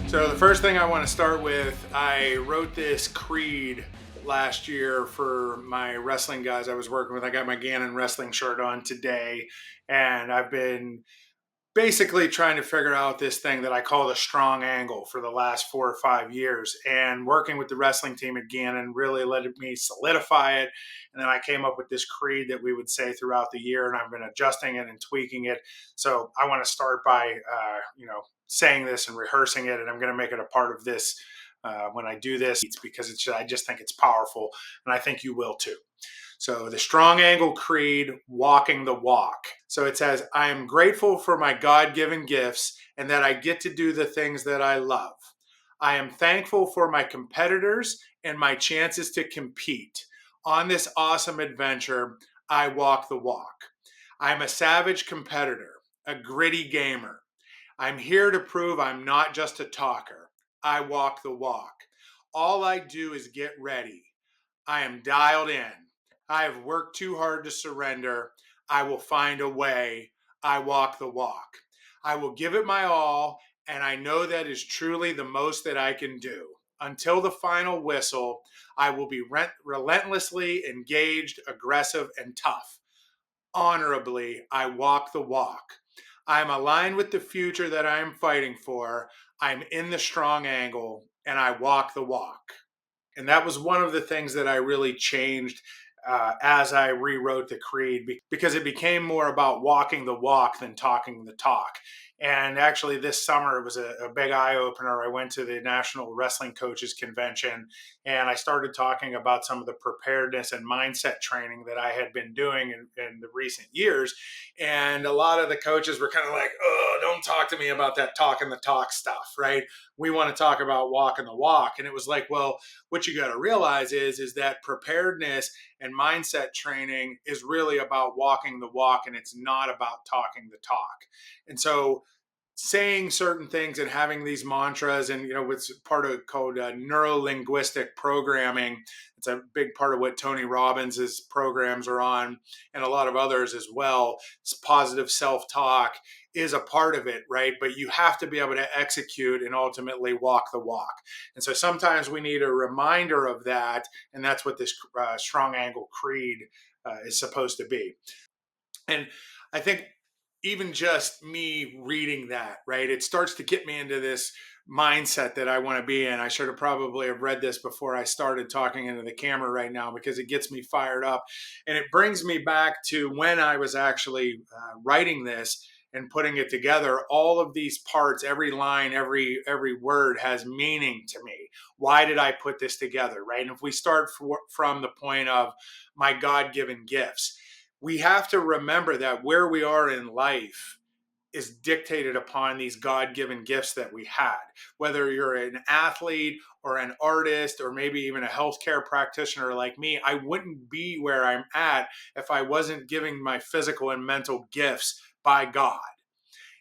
So the first thing I want to start with, I wrote this creed last year for my wrestling guys I was working with. I got my Gannon wrestling shirt on today, and I've been basically trying to figure out this thing that I call the strong angle for the last 4 or 5 years. And working with the wrestling team at Gannon really let me solidify it. And then I came up with this creed that we would say throughout the year, and I've been adjusting it and tweaking it. So I want to start by, saying this and rehearsing it, and I'm going to make it a part of this when I do this because I just think it's powerful, and I think you will too. So the strong angle creed, walking the walk. So it says, I am grateful for my God-given gifts and that I get to do the things that I love. I am thankful for my competitors and my chances to compete. On this awesome adventure, I walk the walk. I'm a savage competitor, a gritty gamer. I'm here to prove I'm not just a talker. I walk the walk. All I do is get ready. I am dialed in. I have worked too hard to surrender. I will find a way. I walk the walk. I will give it my all, and I know that is truly the most that I can do. Until the final whistle, I will be relentlessly engaged, aggressive, and tough. Honorably, I walk the walk. I am aligned with the future that I am fighting for. I'm in the strong angle, and I walk the walk. And that was one of the things that I really changed as I rewrote the creed, because it became more about walking the walk than talking the talk. And actually, this summer it was a big eye opener. I went to the National Wrestling Coaches Convention, and I started talking about some of the preparedness and mindset training that I had been doing in the recent years. And a lot of the coaches were kind of like, "Oh, don't talk to me about that talking the talk stuff, right? We want to talk about walking the walk." And it was like, well, what you got to realize is that preparedness and mindset training is really about walking the walk, and it's not about talking the talk. And so saying certain things and having these mantras, and what's part of called neuro-linguistic programming, it's a big part of what Tony Robbins's programs are on, and a lot of others as well. It's positive self-talk is a part of it, right? But you have to be able to execute and ultimately walk the walk. And so sometimes we need a reminder of that, and that's what this strong angle creed is supposed to be. And I think even just me reading that, right, it starts to get me into this mindset that I want to be in. I should have probably have read this before I started talking into the camera right now, because it gets me fired up. And it brings me back to when I was actually writing this and putting it together. All of these parts, every line, every word has meaning to me. Why did I put this together, right? And if we start from the point of my God-given gifts, we have to remember that where we are in life is dictated upon these God-given gifts that we had. Whether you're an athlete or an artist or maybe even a healthcare practitioner like me, I wouldn't be where I'm at if I wasn't giving my physical and mental gifts by God.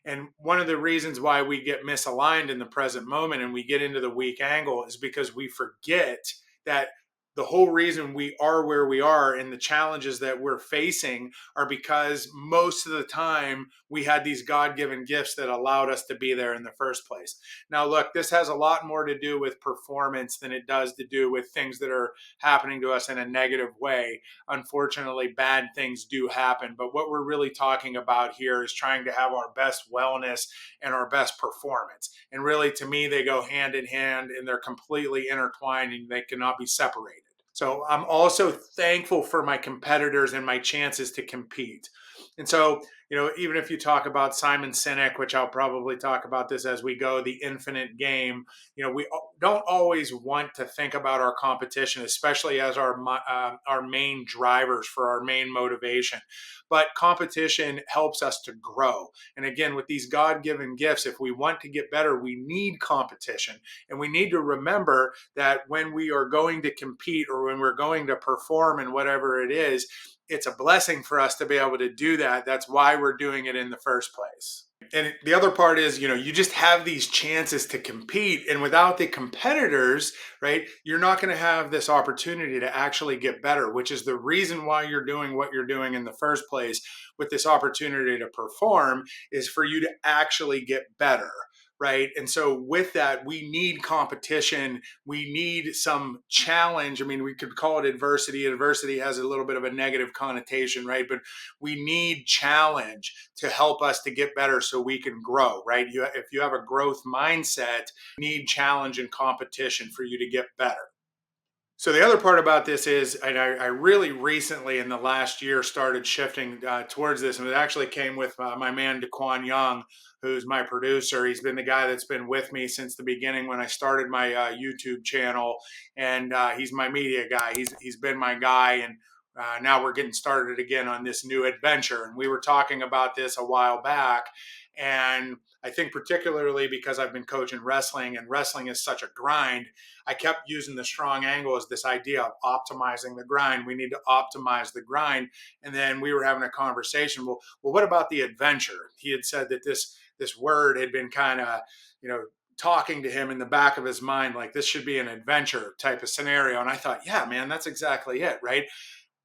And one of the reasons why we get misaligned in the present moment and we get into the weak angle is because we forget that the whole reason we are where we are and the challenges that we're facing are because most of the time we had these God-given gifts that allowed us to be there in the first place. Now, look, this has a lot more to do with performance than it does to do with things that are happening to us in a negative way. Unfortunately, bad things do happen. But what we're really talking about here is trying to have our best wellness and our best performance. And really, to me, they go hand in hand, and they're completely intertwined, and they cannot be separated. So I'm also thankful for my competitors and my chances to compete. And so, even if you talk about Simon Sinek, which I'll probably talk about this as we go, the infinite game, we don't always want to think about our competition, especially as our main drivers for our main motivation. But competition helps us to grow. And again, with these God-given gifts, if we want to get better, we need competition. And we need to remember that when we are going to compete or when we're going to perform in whatever it is, it's a blessing for us to be able to do that. That's why we're doing it in the first place. And the other part is, you just have these chances to compete. And without the competitors, right, you're not going to have this opportunity to actually get better, which is the reason why you're doing what you're doing in the first place with this opportunity to perform, is for you to actually get better. Right. And so, with that, we need competition. We need some challenge. I mean, we could call it adversity. Adversity has a little bit of a negative connotation, right? But we need challenge to help us to get better so we can grow, right? If you have a growth mindset, you need challenge and competition for you to get better. So the other part about this is, and I really recently in the last year started shifting towards this, and it actually came with my man DeQuan Young, who's my producer. He's been the guy that's been with me since the beginning when I started my YouTube channel, and he's my media guy. He's been my guy, and now we're getting started again on this new adventure. And we were talking about this a while back, and I think particularly because I've been coaching wrestling, and wrestling is such a grind, I kept using the strong angle as this idea of optimizing the grind. We need to optimize the grind. And then we were having a conversation. Well, what about the adventure? He had said that this word had been kind of, talking to him in the back of his mind, like this should be an adventure type of scenario. And I thought, yeah, man, that's exactly it, right?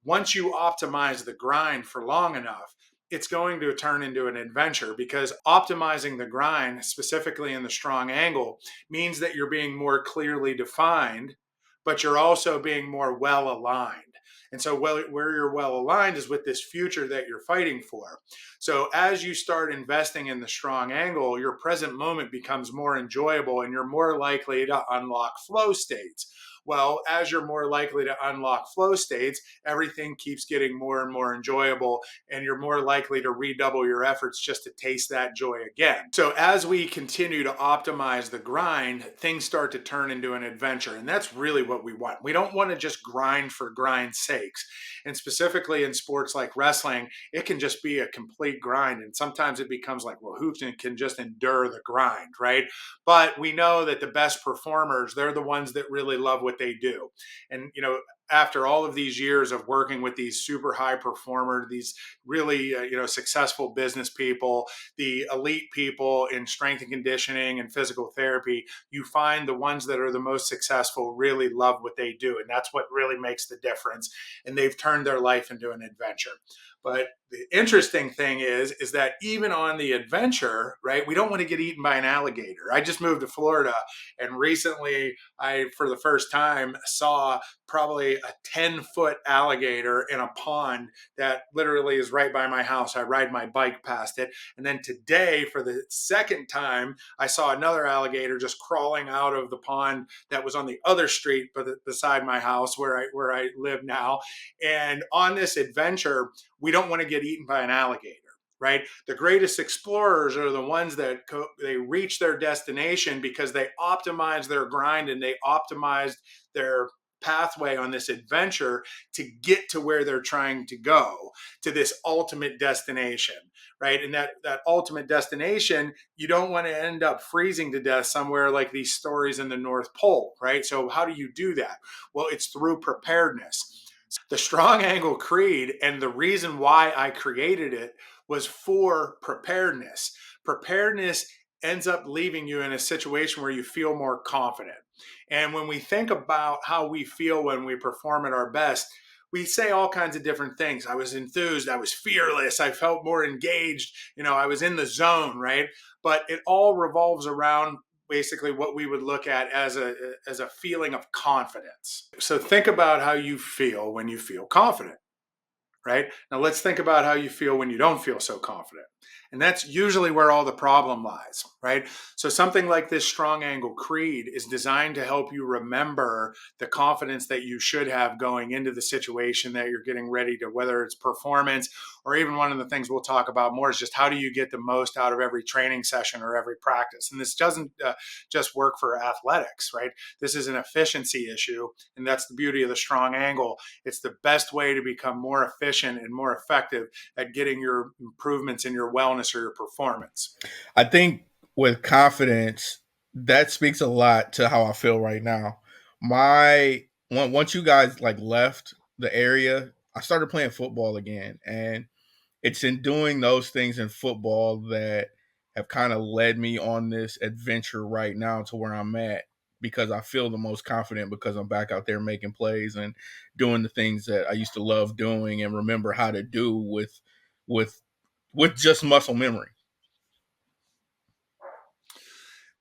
Once you optimize the grind for long enough, it's going to turn into an adventure, because optimizing the grind, specifically in the strong angle, means that you're being more clearly defined, but you're also being more well aligned. And so, where you're well aligned is with this future that you're fighting for. So, as you start investing in the strong angle, your present moment becomes more enjoyable and you're more likely to unlock flow states. Well, as you're more likely to unlock flow states, everything keeps getting more and more enjoyable, and you're more likely to redouble your efforts just to taste that joy again. So, as we continue to optimize the grind, things start to turn into an adventure. And that's really what we want. We don't want to just grind for grind's sakes. And specifically in sports like wrestling, it can just be a complete grind. And sometimes it becomes like, well, who can just endure the grind, right? But we know that the best performers, they're the ones that really love what they do. And, after all of these years of working with these super high performers, these really successful business people, the elite people in strength and conditioning and physical therapy, you find the ones that are the most successful really love what they do, and that's what really makes the difference. And they've turned their life into an adventure. But the interesting thing is that even on the adventure, right, we don't want to get eaten by an alligator. I just moved to Florida, and recently I, for the first time, saw probably a 10-foot alligator in a pond that literally is right by my house. I ride my bike past it. And then today, for the second time, I saw another alligator just crawling out of the pond that was on the other street beside my house where I live now. And on this adventure, we don't want to get eaten by an alligator, right? The greatest explorers are the ones that they reach their destination because they optimized their grind and they optimized their pathway on this adventure to get to where they're trying to go, to this ultimate destination, right? And that ultimate destination, you don't want to end up freezing to death somewhere like these stories in the North Pole, right? So how do you do that? Well, it's through preparedness. The strong angle creed, and the reason why I created it, was for preparedness. Preparedness ends up leaving you in a situation where you feel more confident. And when we think about how we feel when we perform at our best, we say all kinds of different things. I was enthused, I was fearless, I felt more engaged, I was in the zone, right? But it all revolves around basically what we would look at as a feeling of confidence. So think about how you feel when you feel confident, right? Now let's think about how you feel when you don't feel so confident. And that's usually where all the problem lies, right? So something like this strong angle creed is designed to help you remember the confidence that you should have going into the situation that you're getting ready to, whether it's performance, or even one of the things we'll talk about more is just how do you get the most out of every training session or every practice. And this doesn't just work for athletics, right? This is an efficiency issue. And that's the beauty of the strong angle. It's the best way to become more efficient and more effective at getting your improvements in your wellness or your performance. I think with confidence, that speaks a lot to how I feel right now. Once you guys like left the area, I started playing football again, and it's in doing those things in football that have kind of led me on this adventure right now to where I'm at, because I feel the most confident because I'm back out there making plays and doing the things that I used to love doing and remember how to do with with just muscle memory.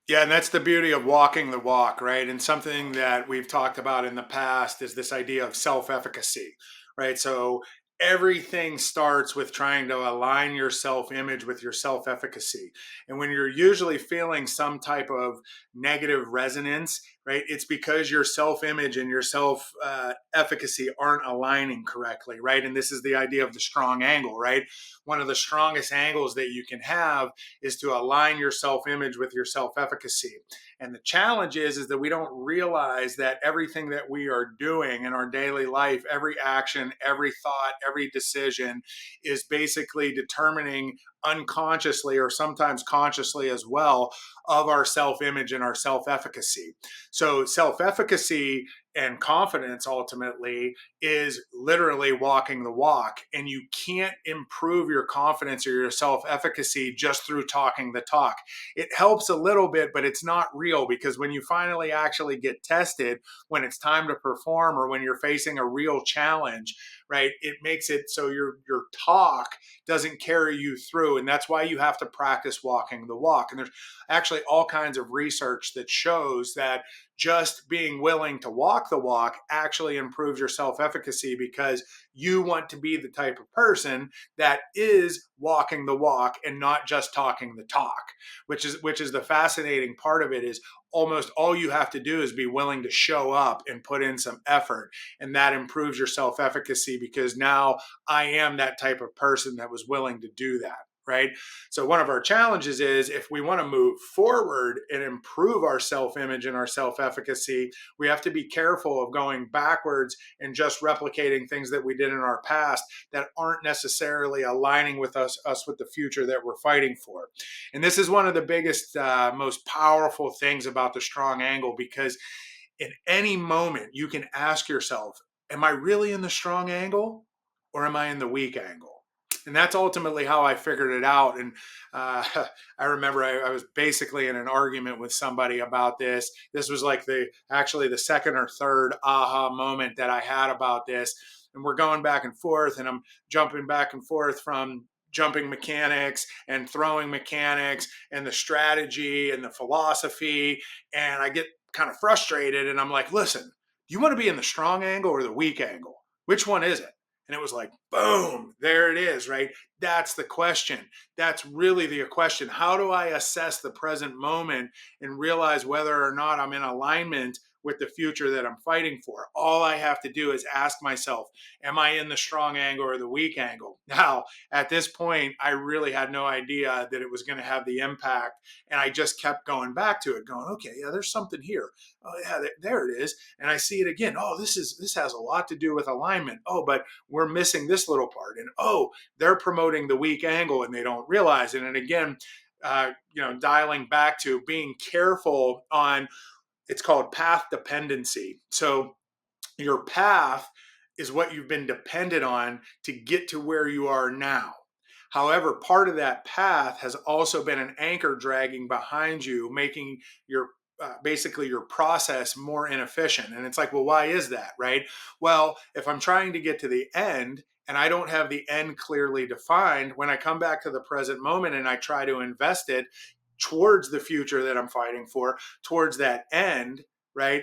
Yeah, and that's the beauty of walking the walk, right? And something that we've talked about in the past is this idea of self efficacy, right? So everything starts with trying to align your self image with your self efficacy. And when you're usually feeling some type of negative resonance, right, it's because your self image and your self efficacy aren't aligning correctly, right? And this is the idea of the strong angle, right? One of the strongest angles that you can have is to align your self-image with your self-efficacy. And the challenge is that we don't realize that everything that we are doing in our daily life, every action, every thought, every decision is basically determining unconsciously or sometimes consciously as well of our self-image and our self-efficacy. So self-efficacy and confidence ultimately is literally walking the walk. And you can't improve your confidence or your self efficacy just through talking the talk. It helps a little bit, but it's not real, because when you finally actually get tested, when it's time to perform or when you're facing a real challenge, right, it makes it so your talk doesn't carry you through. And that's why you have to practice walking the walk. And there's actually all kinds of research that shows that just being willing to walk the walk actually improves your self efficacy, because you want to be the type of person that is walking the walk and not just talking the talk, which is the fascinating part of it. Is almost all you have to do is be willing to show up and put in some effort, and that improves your self efficacy, because now I am that type of person that was willing to do that, right? So one of our challenges is, if we want to move forward and improve our self-image and our self-efficacy, we have to be careful of going backwards and just replicating things that we did in our past that aren't necessarily aligning with us with the future that we're fighting for. And this is one of the biggest, most powerful things about the strong angle, because in any moment you can ask yourself, am I really in the strong angle or am I in the weak angle? And that's ultimately how I figured it out. And uh, I remember I was basically in an argument with somebody about this. This was like actually the second or third aha moment that I had about this. And we're going back and forth, and I'm jumping back and forth from jumping mechanics and throwing mechanics and the strategy and the philosophy. And I get kind of frustrated, and I'm like, listen, you want to be in the strong angle or the weak angle? Which one is it? And it was like, boom, there it is, right? That's the question. That's really the question. How do I assess the present moment and realize whether or not I'm in alignment with the future that I'm fighting for? All I have to do is ask myself, am I in the strong angle or the weak angle? Now, at this point, I really had no idea that it was going to have the impact. And I just kept going back to it, going, okay, yeah, there's something here. Oh, yeah, there it is. And I see it again. Oh, this has a lot to do with alignment. Oh, but we're missing this little part. And oh, they're promoting the weak angle and they don't realize it. And again, dialing back to being careful on, it's called path dependency. So your path is what you've been dependent on to get to where you are now. However, part of that path has also been an anchor dragging behind you, making your basically your process more inefficient. And it's like, well, why is that, right? Well, if I'm trying to get to the end and I don't have the end clearly defined, when I come back to the present moment and I try to invest it towards the future that I'm fighting for, towards that end, right?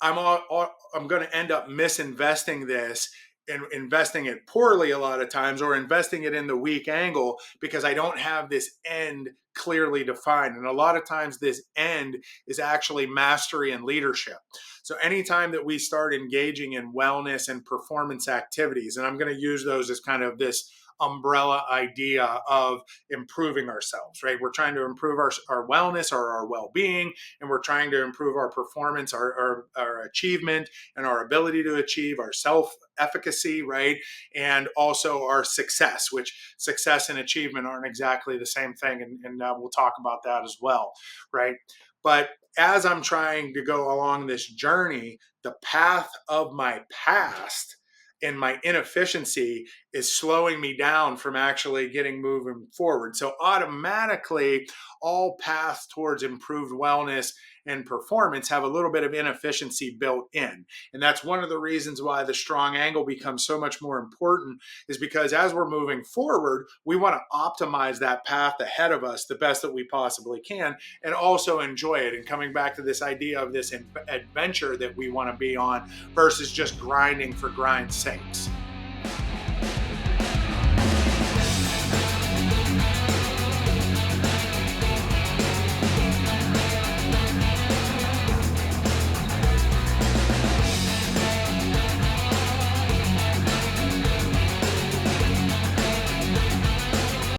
I'm going to end up misinvesting this and investing it poorly a lot of times, or investing it in the weak angle, because I don't have this end clearly defined. And a lot of times this end is actually mastery and leadership. So anytime that we start engaging in wellness and performance activities, and I'm going to use those as kind of this umbrella idea of improving ourselves, right? We're trying to improve our wellness or our well-being, and we're trying to improve our performance, our achievement, and our ability to achieve our self-efficacy, right? And also our success, which success and achievement aren't exactly the same thing. And we'll talk about that as well, right? But as I'm trying to go along this journey, the path of my past and my inefficiency is slowing me down from actually getting moving forward. So automatically, all paths towards improved wellness and performance have a little bit of inefficiency built in. And that's one of the reasons why the strong angle becomes so much more important, is because as we're moving forward, we want to optimize that path ahead of us the best that we possibly can, and also enjoy it. And coming back to this idea of this adventure that we want to be on versus just grinding for grind's sakes.